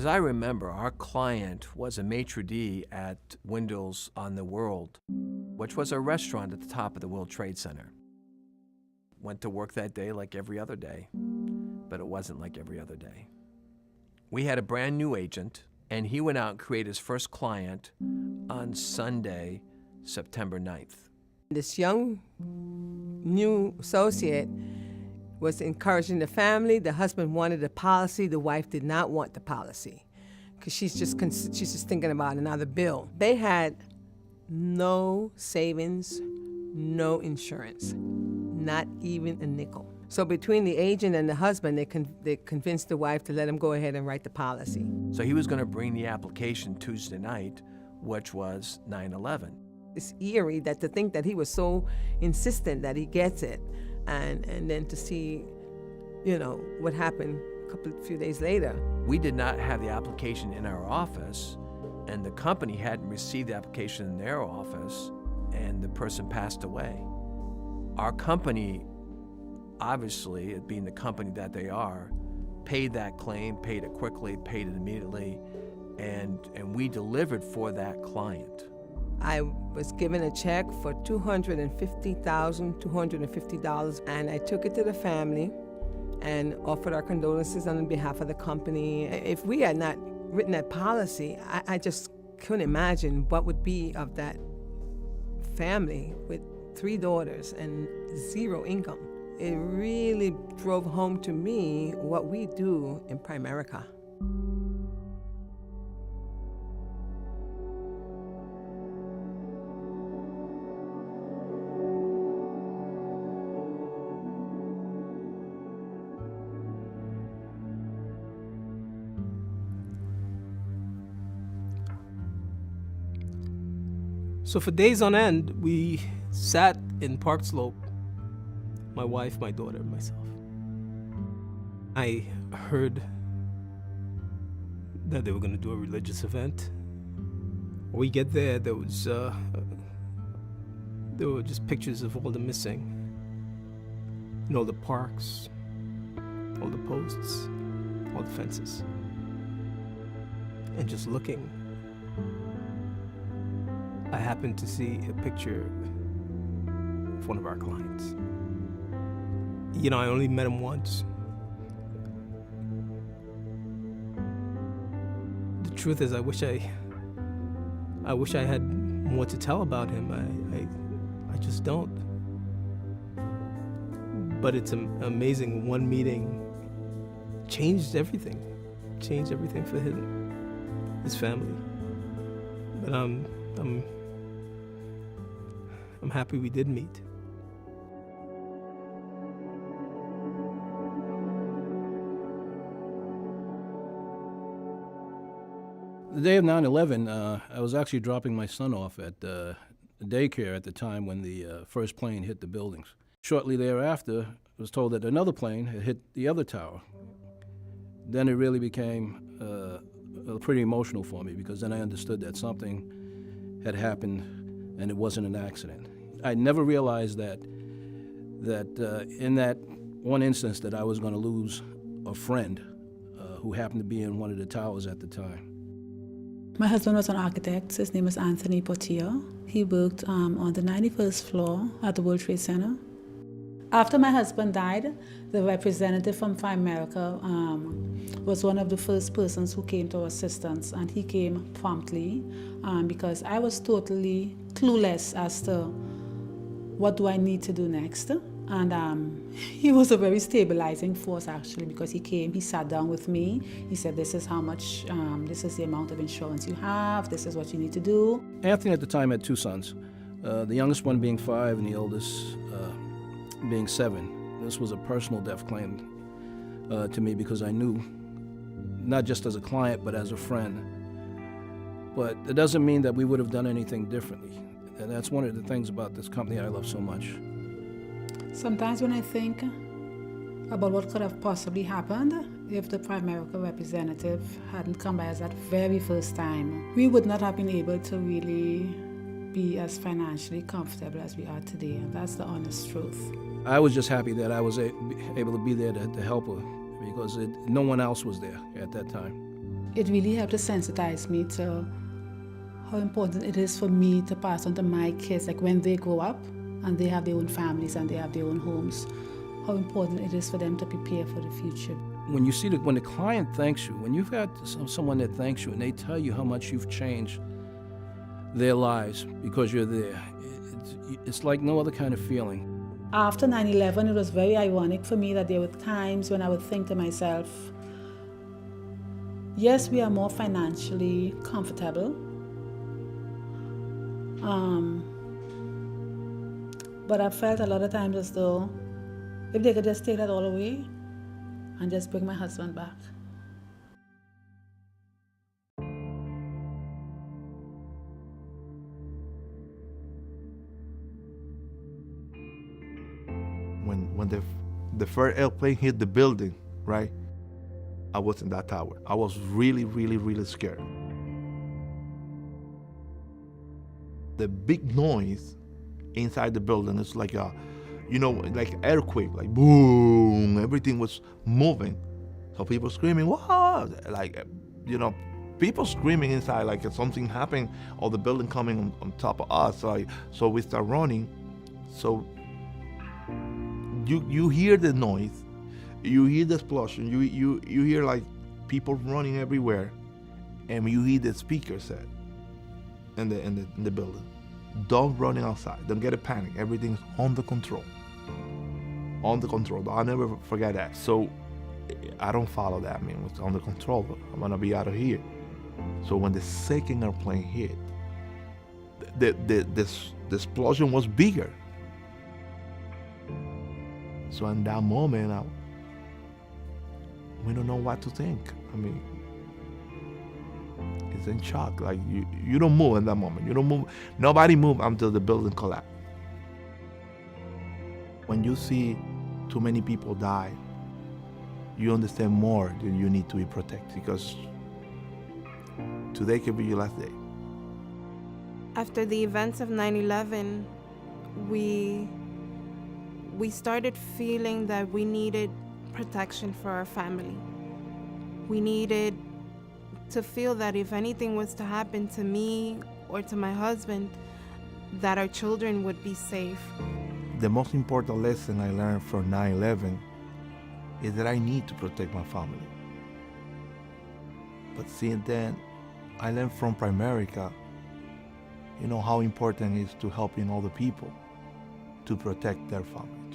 As I remember, our client was a maitre d' at Windell's on the World, which was a restaurant at the top of the World Trade Center. Went to work that day like every other day, but it wasn't like every other day. We had a brand new agent, and he went out and created his first client on Sunday, September 9th. This young new associate was encouraging the family. The husband wanted a policy. The wife did not want the policy because she's just thinking about another bill. They had no savings, no insurance, not even a nickel. So between the agent and the husband, they convinced the wife to let him go ahead and write the policy. So he was going to bring the application Tuesday night, which was 9/11. It's eerie to think that he was so insistent that he gets it. And then to see, what happened a few days later. We did not have the application in our office, and the company hadn't received the application in their office, and the person passed away. Our company, obviously, it being the company that they are, paid that claim, paid it quickly, paid it immediately, and we delivered for that client. I was given a check for $250,250, and I took it to the family and offered our condolences on behalf of the company. If we had not written that policy, I just couldn't imagine what would be of that family with 3 daughters and 0 income. It really drove home to me what we do in Primerica. So for days on end, we sat in Park Slope, my wife, my daughter, and myself. I heard that they were going to do a religious event. When we get there, there were just pictures of all the missing. The parks, all the posts, all the fences. And just looking, I happened to see a picture of one of our clients. I only met him once. The truth is, I wish I had more to tell about him. I just don't. But it's amazing. One meeting changed everything for him, his family. But I'm happy we did meet. The day of 9/11, I was actually dropping my son off at daycare at the time when the first plane hit the buildings. Shortly thereafter, I was told that another plane had hit the other tower. Then it really became pretty emotional for me, because then I understood that something had happened and it wasn't an accident. I never realized that in that one instance that I was going to lose a friend who happened to be in one of the towers at the time. My husband was an architect. His name is Anthony Portier. He worked on the 91st floor at the World Trade Center. After my husband died, the representative from Primerica was one of the first persons who came to our assistance, and he came promptly because I was totally clueless as to what do I need to do next. And he was a very stabilizing force, actually, because he came, he sat down with me. He said, this is how much, this is the amount of insurance you have, this is what you need to do. Anthony at the time had 2 sons, the youngest one being 5 and the oldest being 7. This was a personal death claim to me, because I knew, not just as a client, but as a friend. But it doesn't mean that we would have done anything differently. And that's one of the things about this company I love so much. Sometimes when I think about what could have possibly happened if the Primerica representative hadn't come by us that very first time, we would not have been able to really be as financially comfortable as we are today. And that's the honest truth. I was just happy that I was able to be there to help her, because no one else was there at that time. It really helped to sensitize me to how important it is for me to pass on to my kids, like when they grow up and they have their own families and they have their own homes, how important it is for them to prepare for the future. When you see that, when the client thanks you, when you've had someone that thanks you and they tell you how much you've changed their lives because you're there, it's like no other kind of feeling. After 9/11, it was very ironic for me that there were times when I would think to myself, yes, we are more financially comfortable, but I felt a lot of times as though if they could just take that all away and just bring my husband back. When the first airplane hit the building, right? I was in that tower. I was really, really, really scared. The big noise inside the building is like a, like earthquake, like boom, everything was moving. So people screaming, wow, like, people screaming inside like something happened or the building coming on top of us. So we start running. So you hear the noise, you hear the explosion, you hear like people running everywhere, and you hear the speaker set in the building. Don't run outside. Don't get a panic. Everything's under control. Under control. I'll never forget that. So I don't follow that. I mean, it's under control. I'm gonna be out of here. So when the second airplane hit, the explosion was bigger. So in that moment, we don't know what to think. I mean, it's in shock. Like you don't move in that moment. You don't move. Nobody moved until the building collapsed. When you see too many people die, you understand more that you need to be protected, because today could be your last day. After the events of 9/11, we started feeling that we needed protection for our family. We needed to feel that if anything was to happen to me or to my husband, that our children would be safe. The most important lesson I learned from 9/11 is that I need to protect my family. But since then, I learned from Primerica, how important it is to helping other people to protect their family.